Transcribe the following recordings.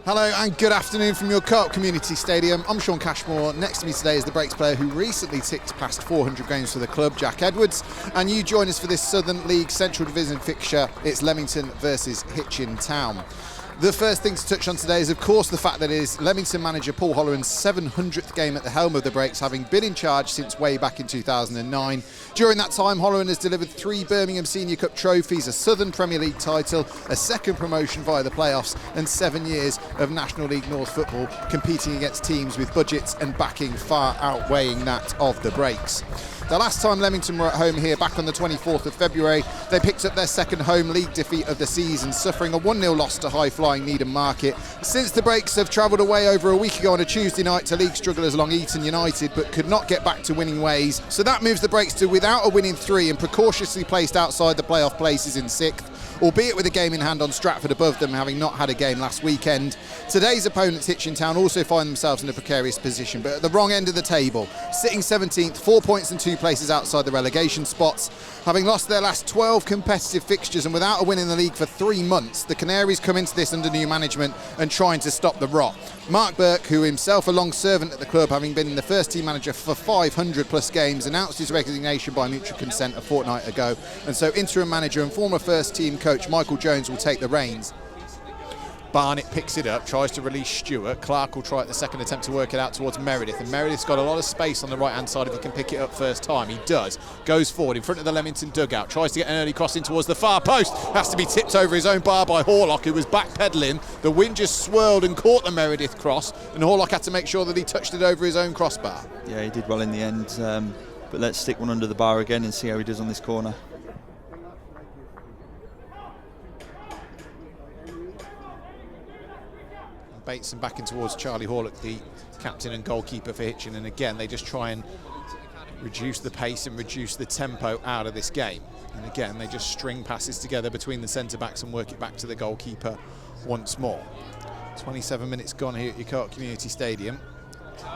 Hello and good afternoon from your Co-op Community Stadium. I'm Shaun Cashmore. Next to me today is the Breaks player who recently ticked past 400 games for the club, Jack Edwards. And you join us for this Southern League Central Division fixture. It's Leamington versus Hitchin Town. The first thing to touch on today is, of course, the fact that it is Leamington manager Paul Holleran's 700th game at the helm of the Breaks, having been in charge since way back in 2009. During that time, Holleran has delivered 3 Birmingham Senior Cup trophies, a Southern Premier League title, a second promotion via the playoffs, and 7 years of National League North football, competing against teams with budgets and backing far outweighing that of the Breaks. The last time Leamington were at home here, back on the 24th of February, they picked up their second home league defeat of the season, suffering a 1-0 loss to high-flying Needham Market. Since the Breaks have travelled away over a week ago on a Tuesday night to league strugglers Long Eaton United, but could not get back to winning ways. So that moves the Breaks to without a win in 3 and precautiously placed outside the playoff places in 6th. Albeit with a game in hand on Stratford above them, having not had a game last weekend. Today's opponents, Hitchin Town, also find themselves in a precarious position, but at the wrong end of the table, sitting 17th, 4 points and 2 places outside the relegation spots. Having lost their last 12 competitive fixtures and without a win in the league for 3 months, the Canaries come into this under new management and trying to stop the rot. Mark Burke, who himself a long servant at the club, having been the first team manager for 500 plus games, announced his resignation by mutual consent a fortnight ago, and so interim manager and former first team coach Michael Jones will take the reins. Barnett picks it up, tries to release Stewart. Clark will try at the second attempt to work it out towards Meredith, and Meredith's got a lot of space on the right hand side if he can pick it up first time. He does. Goes forward in front of the Leamington dugout, tries to get an early crossing towards the far post, has to be tipped over his own bar by Horlock, who was backpedaling. The wind just swirled and caught the Meredith cross, and Horlock had to make sure that he touched it over his own crossbar. Yeah, he did well in the end, but let's stick one under the bar again and see how he does on this corner. Bateson back in towards Charlie Horlock, the captain and goalkeeper for Hitchin, and again they just try and reduce the pace and reduce the tempo out of this game. And again they just string passes together between the centre-backs and work it back to the goalkeeper once more. 27 minutes gone here at your Co-op Community Stadium.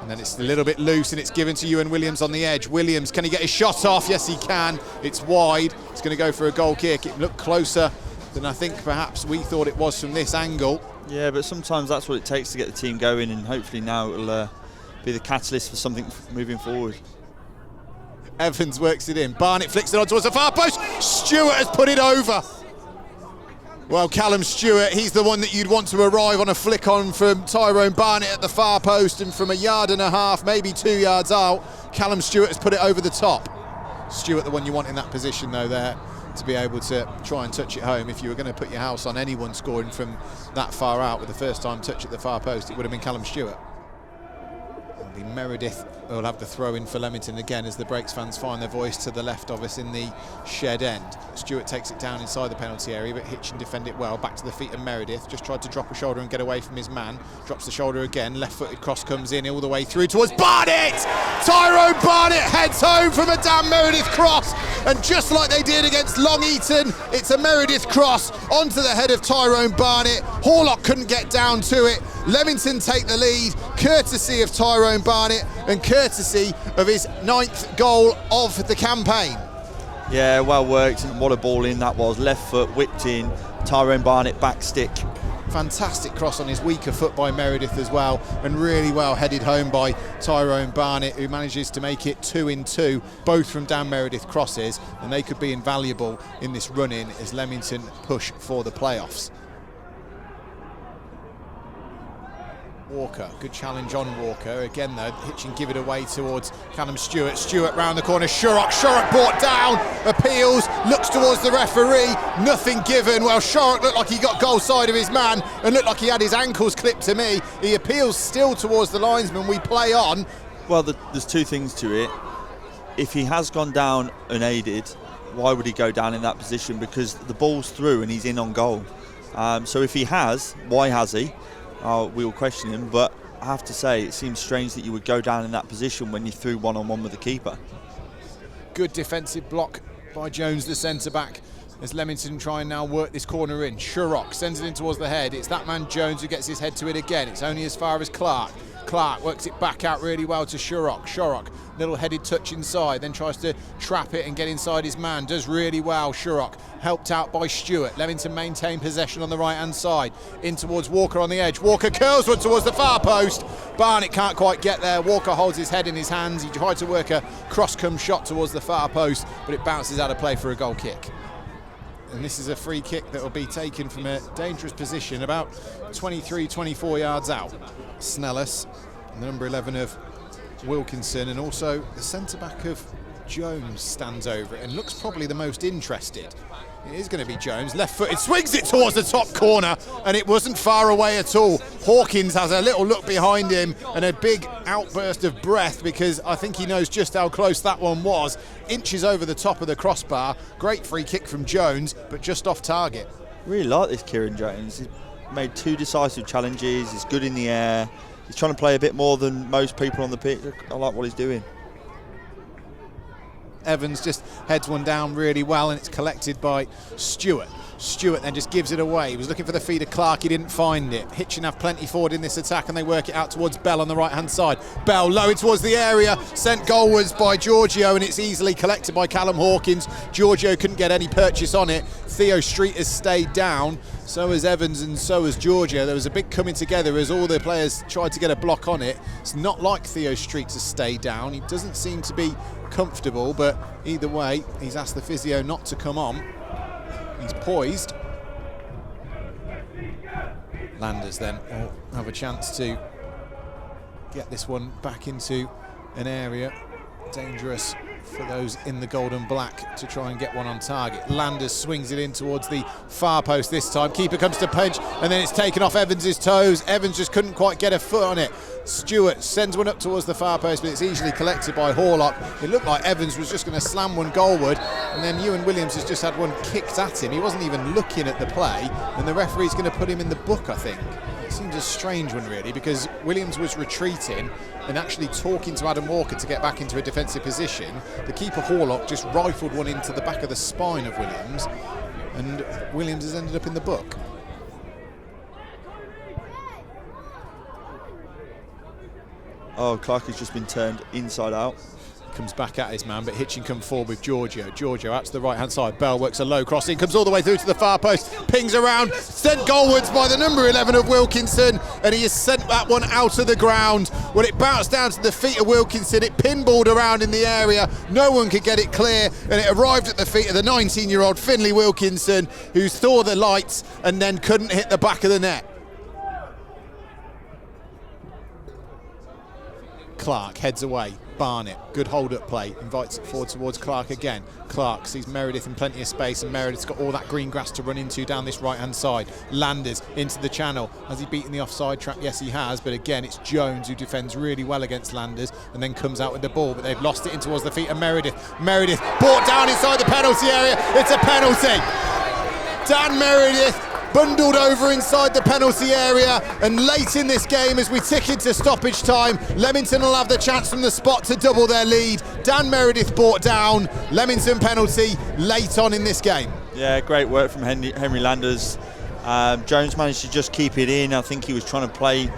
And then it's a little bit loose and it's given to Ewan Williams on the edge. Williams, can he get his shot off? Yes, he can. It's wide. It's going to go for a goal kick. It looked closer than I think perhaps we thought it was from this angle. Yeah, but sometimes that's what it takes to get the team going, and hopefully now it'll be the catalyst for something moving forward. Evans works it in. Barnett flicks it on towards the far post. Stewart has put it over. Well, Callum Stewart, he's the one that you'd want to arrive on a flick on from Tyrone Barnett at the far post, and from a yard and a half, maybe 2 yards out, Callum Stewart has put it over the top. Stewart, the one you want in that position though there, to be able to try and touch it home. If you were going to put your house on anyone scoring from that far out with the first time touch at the far post, it would have been Callum Stewart. It'll be Meredith who'll have the throw in for Leamington again as the Breaks fans find their voice to the left of us in the shed end. Stewart takes it down inside the penalty area, but Hitchin defend it well. Back to the feet of Meredith, just tried to drop a shoulder and get away from his man. Drops the shoulder again, left-footed cross comes in all the way through towards Barnett! Tyrone Barnett heads home from a Dan Meredith cross, and just like they did against Long Eaton, it's a Meredith cross onto the head of Tyrone Barnett. Horlock couldn't get down to it. Leamington take the lead, courtesy of Tyrone Barnett and courtesy of his 9th goal of the campaign. Yeah, well worked, and what a ball in that was. Left foot whipped in, Tyrone Barnett back stick. Fantastic cross on his weaker foot by Meredith as well, and really well headed home by Tyrone Barnett, who manages to make it 2 in 2, both from Dan Meredith crosses, and they could be invaluable in this run-in as Leamington push for the playoffs. Walker, good challenge on Walker. Again though, Hitchin give it away towards Callum Stewart. Stewart round the corner, Shorrock brought down, appeals, looks towards the referee, nothing given. Well, Shorrock looked like he got goal side of his man and looked like he had his ankles clipped to me. He appeals still towards the linesman, we play on. Well, there's 2 things to it. If he has gone down unaided, why would he go down in that position? Because the ball's through and he's in on goal. So if he has, why has he? We'll question him, but I have to say it seems strange that you would go down in that position when you threw one-on-one with the keeper. Good defensive block by Jones, the centre-back, as Leamington try and now work this corner in. Shurrock sends it in towards the head. It's that man Jones who gets his head to it again. It's only as far as Clark. Clark works it back out really well to Shurrock. Shurrock little headed touch inside, then tries to trap it and get inside his man, does really well. Shurrock helped out by Stewart. Leamington maintain possession on the right hand side, in towards Walker on the edge. Walker curls one towards the far post. Barnett can't quite get there. Walker holds his head in his hands. He tried to work a cross-come shot towards the far post, but it bounces out of play for a goal kick. And this is a free kick that will be taken from a dangerous position about 23-24 yards out. Snellis, the number 11 of Wilkinson, and also the centre-back of Jones stands over it and looks probably the most interested. It is going to be Jones, left-footed, swings it towards the top corner, and it wasn't far away at all. Hawkins has a little look behind him and a big outburst of breath, because I think he knows just how close that one was. Inches over the top of the crossbar. Great free kick from Jones, but just off target. Really like this Kieran Jones. He's made 2 decisive challenges. He's good in the air. He's trying to play a bit more than most people on the pitch. I like what he's doing. Evans just heads one down really well, and it's collected by Stewart. Stewart then just gives it away. He was looking for the feed of Clark, he didn't find it. Hitchin have plenty forward in this attack, and they work it out towards Bell on the right hand side. Bell low in towards the area, sent goalwards by Giorgio, and it's easily collected by Callum Hawkins. Giorgio couldn't get any purchase on it. Theo Street has stayed down, so has Evans and so has Giorgio. There was a big coming together as all the players tried to get a block on it. It's not like Theo Street to stay down. He doesn't seem to be comfortable, but either way, he's asked the physio not to come on. He's poised. Landers then will have a chance to get this one back into an area dangerous for those in the gold and black to try and get one on target. Landers swings it in towards the far post this time. Keeper comes to punch, and then it's taken off Evans' toes. Evans just couldn't quite get a foot on it. Stewart sends one up towards the far post, but it's easily collected by Horlock. It looked like Evans was just going to slam one goalward, and then Ewan Williams has just had one kicked at him. He wasn't even looking at the play, and the referee's going to put him in the book, I think. It seems a strange one, really, because Williams was retreating and actually talking to Adam Walker to get back into a defensive position. The keeper, Horlock, just rifled one into the back of the spine of Williams, and Williams has ended up in the book. Oh, Clark has just been turned inside out. Comes back at his man, but Hitchin come forward with Giorgio. Giorgio out to the right hand side. Bell works a low crossing, comes all the way through to the far post, pings around, sent goalwards by the number 11 of Wilkinson, and he has sent that one out of the ground. Well, it bounced down to the feet of Wilkinson, it pinballed around in the area, no one could get it clear, and it arrived at the feet of the 19-year-old Finlay Wilkinson, who saw the lights and then couldn't hit the back of the net. Clark heads away. Barnett, good hold-up play, invites it forward towards Clark again. Clark sees Meredith in plenty of space, and Meredith's got all that green grass to run into down this right-hand side. Landers into the channel. Has he beaten the offside track? Yes, he has, but again, it's Jones who defends really well against Landers and then comes out with the ball, but they've lost it in towards the feet of Meredith. Meredith brought down inside the penalty area. It's a penalty. Dan Meredith bundled over inside the penalty area, and late in this game, as we tick into stoppage time, Leamington will have the chance from the spot to double their lead. Dan Meredith brought down. Leamington penalty late on in this game. Yeah, great work from Henry Landers. Jones managed to just keep it in. I think he was trying to play.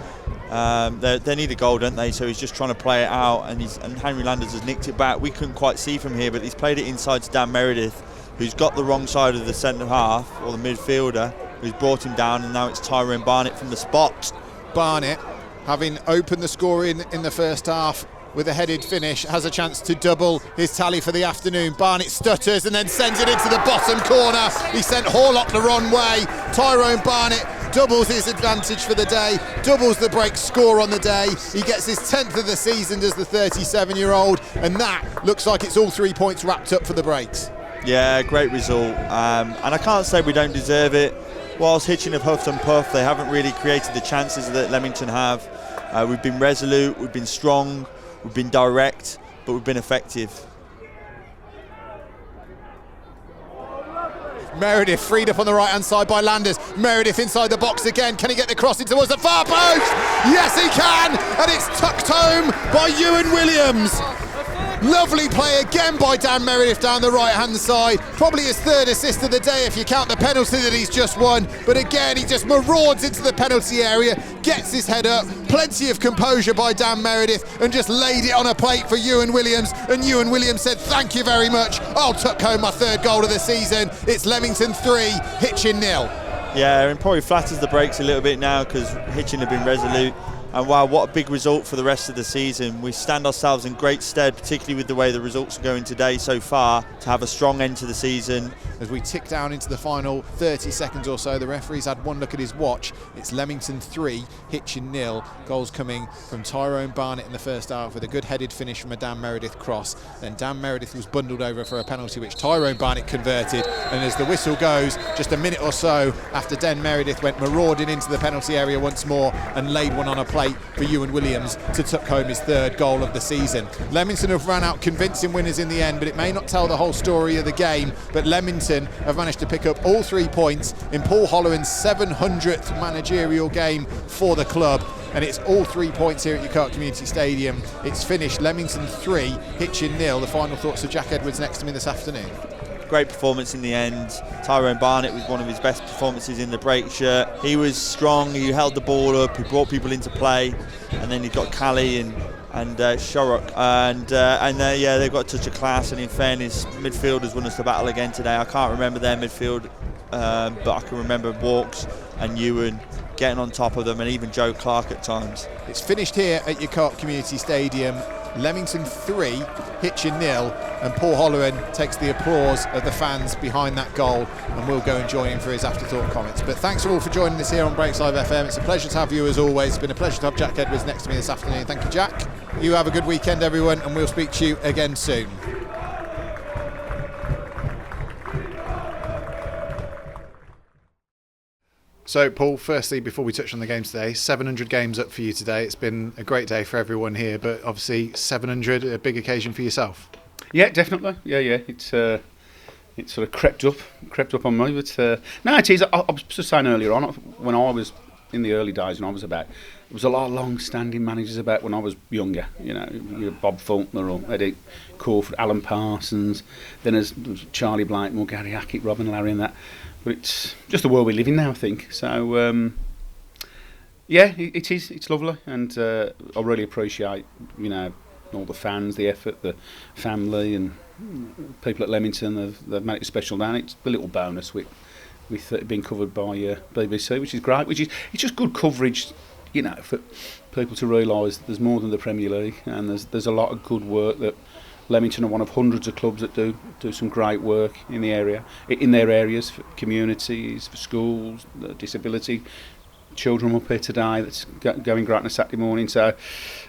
They need a goal, don't they? So he's just trying to play it out, and Henry Landers has nicked it back. We couldn't quite see from here, but he's played it inside to Dan Meredith, who's got the wrong side of the centre half, or the midfielder, who's brought him down, and now it's Tyrone Barnett from the spot. Barnett, having opened the score in the first half with a headed finish, has a chance to double his tally for the afternoon. Barnett stutters and then sends it into the bottom corner. He sent Horlock the wrong way. Tyrone Barnett doubles his advantage for the day, doubles the break score on the day. He gets his 10th of the season as the 37-year-old, and that looks like it's all 3 points wrapped up for the breaks. Yeah, great result. And I can't say we don't deserve it. Whilst Hitchin have huffed and puffed, they haven't really created the chances that Leamington have. We've been resolute, we've been strong, we've been direct, but we've been effective. Meredith freed up on the right-hand side by Landers. Meredith inside the box again. Can he get the crossing towards the far post? Yes, he can! And it's tucked home by Ewan Williams. Lovely play again by Dan Meredith down the right-hand side. Probably his third assist of the day if you count the penalty that he's just won. But again, he just marauds into the penalty area, gets his head up. Plenty of composure by Dan Meredith and just laid it on a plate for Ewan Williams. And Ewan Williams said, thank you very much. I'll tuck home my third goal of the season. It's Leamington 3, Hitchin 0. Yeah, and probably flatters the brakes a little bit now because Hitchin have been resolute. And wow, what a big result for the rest of the season. We stand ourselves in great stead, particularly with the way the results are going today so far, to have a strong end to the season. As we tick down into the final 30 seconds or so, the referee's had one look at his watch. It's Leamington 3, Hitchin 0. Goals coming from Tyrone Barnett in the first half with a good headed finish from a Dan Meredith cross. Then Dan Meredith was bundled over for a penalty which Tyrone Barnett converted. And as the whistle goes, just a minute or so after Dan Meredith went marauding into the penalty area once more and laid one on a plate for Ewan Williams to tuck home his third goal of the season. Leamington have ran out convincing winners in the end, but it may not tell the whole story of the game. But Leamington have managed to pick up all 3 points in Paul Holleran's 700th managerial game for the club. And it's all 3 points here at Ucart Community Stadium. It's finished Leamington 3, Hitchin 0. The final thoughts of Jack Edwards next to me this afternoon. Great performance in the end. Tyrone Barnett was one of his best performances in the break shirt. He was strong, he held the ball up, he brought people into play, and then you've got Callie and Shorrock, yeah, they've got a touch of class. And in fairness, midfielders won us the battle again today. I can't remember their midfield, but I can remember Walks and Ewan getting on top of them, and even Joe Clark at times. It's finished here at Ucart Community Stadium. Leamington 3, Hitchin 0, and Paul Holleran takes the applause of the fans behind that goal, and we'll go and join him for his afterthought comments. But thanks all for joining us here on Breaks Live FM. It's a pleasure to have you as always. It's been a pleasure to have Jack Edwards next to me this afternoon. Thank you, Jack. You have a good weekend, everyone, and we'll speak to you again soon. So, Paul, firstly, before we touch on the game today, 700 games up for you today. It's been a great day for everyone here, but obviously 700, a big occasion for yourself. Yeah, definitely. Yeah. It's sort of crept up on me. But no, it is. I was just saying earlier on, when I was in the early days, when I was about, there was a lot of long-standing managers about when I was younger. You know, Bob Faulkner or Eddie Corford, Alan Parsons. Then there's Charlie Blakemore, Gary Hackett, Robin Larry, and that. But it's just the world we live in now, I think. So, yeah, it is. It's lovely, and I really appreciate, all the fans, the effort, the family, and people at Leamington. They've made it a special day. It's a little bonus with it being covered by BBC, which is great. It's just good coverage, for people to realise there's more than the Premier League, and there's a lot of good work that. Leamington are one of hundreds of clubs that do some great work in the area, in their areas, for communities, for schools, disability children up here today. That's going great on a Saturday morning. So,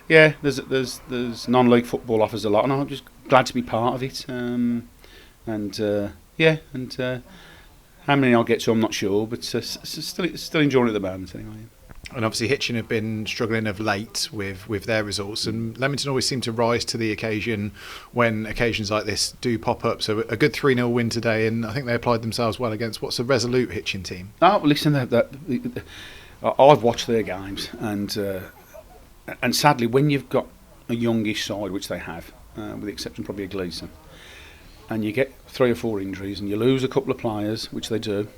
yeah, there's non-league football offers a lot, and I'm just glad to be part of it. How many I'll get to, I'm not sure, but still enjoying it at the moment anyway. And obviously Hitchin have been struggling of late with their results, and Leamington always seem to rise to the occasion when occasions like this do pop up. So a good 3-0 win today, and I think they applied themselves well against what's a resolute Hitchin team. Oh, listen, I've watched their games, and sadly, when you've got a youngish side, which they have, with the exception probably of Gleeson, and you get 3 or 4 injuries, and you lose a couple of players, which they did,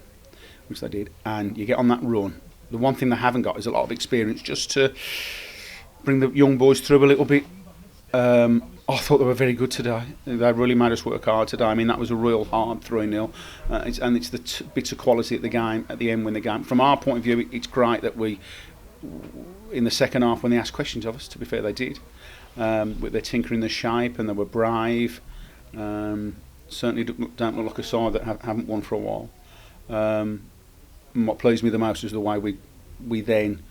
and you get on that run. The one thing they haven't got is a lot of experience just to bring the young boys through a little bit. I thought they were very good today. They really made us work hard today. I mean, that was a real hard 3-0. It's the bits of quality at the game, at the end when the game. From our point of view, it's great that we, in the second half, when they asked questions of us, to be fair, they did. They're tinkering the shape, and they were brave. Certainly don't look like a side that haven't won for a while. And what pleased me the most is the way we then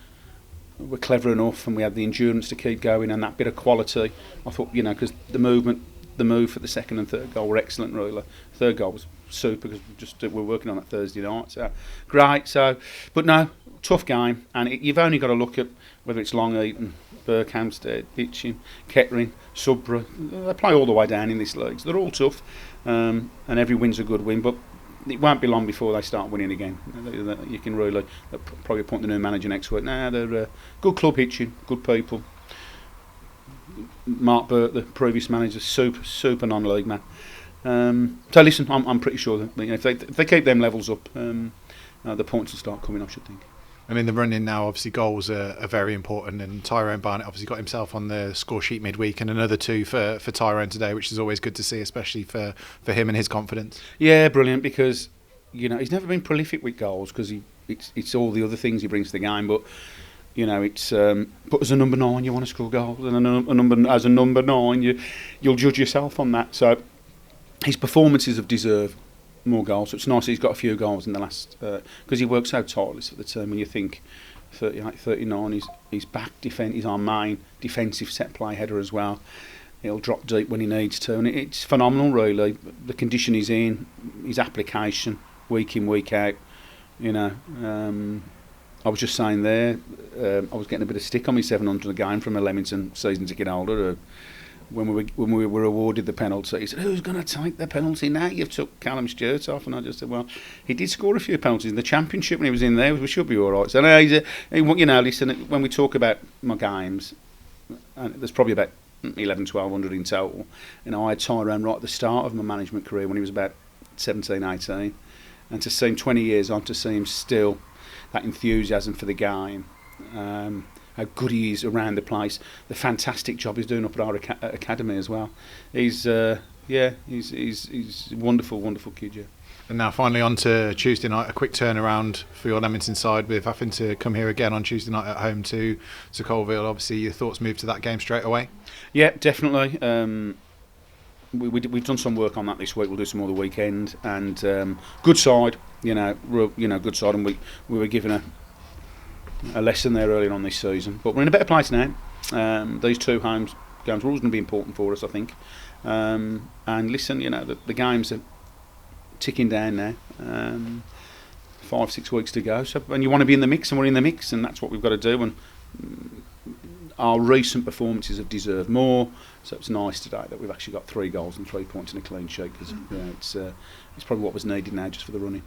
were clever enough, and we had the endurance to keep going, and that bit of quality. I thought, because the move for the second and third goal were excellent, really. Third goal was super because we're working on it Thursday night. So great. So, but no, tough game, and you've only got to look at whether it's Long Eaton, Berkhamsted, Hitchin, Kettering, Sudbury. They play all the way down in this league. So they're all tough, and every win's a good win, but. It won't be long before they start winning again. You can really probably appoint the new manager next week. They're a good club, Hitchin, good people. Mark Burt, the previous manager, super non-league man. So listen, I'm pretty sure that if they keep them levels up, the points will start coming, I should think. And in the running now, obviously goals are very important, and Tyrone Barnett obviously got himself on the score sheet midweek, and another 2 for Tyrone today, which is always good to see, especially for him and his confidence. Yeah, brilliant, because he's never been prolific with goals because it's all the other things he brings to the game, but it's but as a number 9 you want to score goals, and as a number 9 you'll judge yourself on that. So his performances have deserved more goals, so it's nice that he's got a few goals in the last, because he works so tireless for the team. When you think 38, 39, he's back defence, he's our main defensive set play header as well. He'll drop deep when he needs to, and it's phenomenal really, the condition he's in, his application week in, week out. I was just saying there, I was getting a bit of stick on me 700 a game from a Leamington season ticket holder. When we were awarded the penalty, he said, "Who's going to take the penalty now? You've took Callum Stewart off." And I just said, "Well, he did score a few penalties in the Championship when he was in there. We should be all right." So, listen, when we talk about my games, and there's probably about 1,100-1,200 in total. I had Tyrone right at the start of my management career when he was about 17, 18. And to see him 20 years on, to see him still, that enthusiasm for the game, how good he is around the place, the fantastic job he's doing up at our academy as well. He's a wonderful kid, yeah. And now finally on to Tuesday night, a quick turnaround for your Leamington side with having to come here again on Tuesday night at home to Colville. Obviously your thoughts moved to that game straight away? Yeah, definitely. We've done some work on that this week. We'll do some more the weekend, and good side, good side, and we were given a lesson there earlier on this season. But we're in a better place now. These 2 home games are always going to be important for us, I think. And listen, the games are ticking down now. 5-6 weeks to go. So, and you want to be in the mix, and we're in the mix, and that's what we've got to do. And our recent performances have deserved more. So it's nice today that we've actually got 3 goals and 3 points and a clean sheet, because it's probably what was needed now just for the running.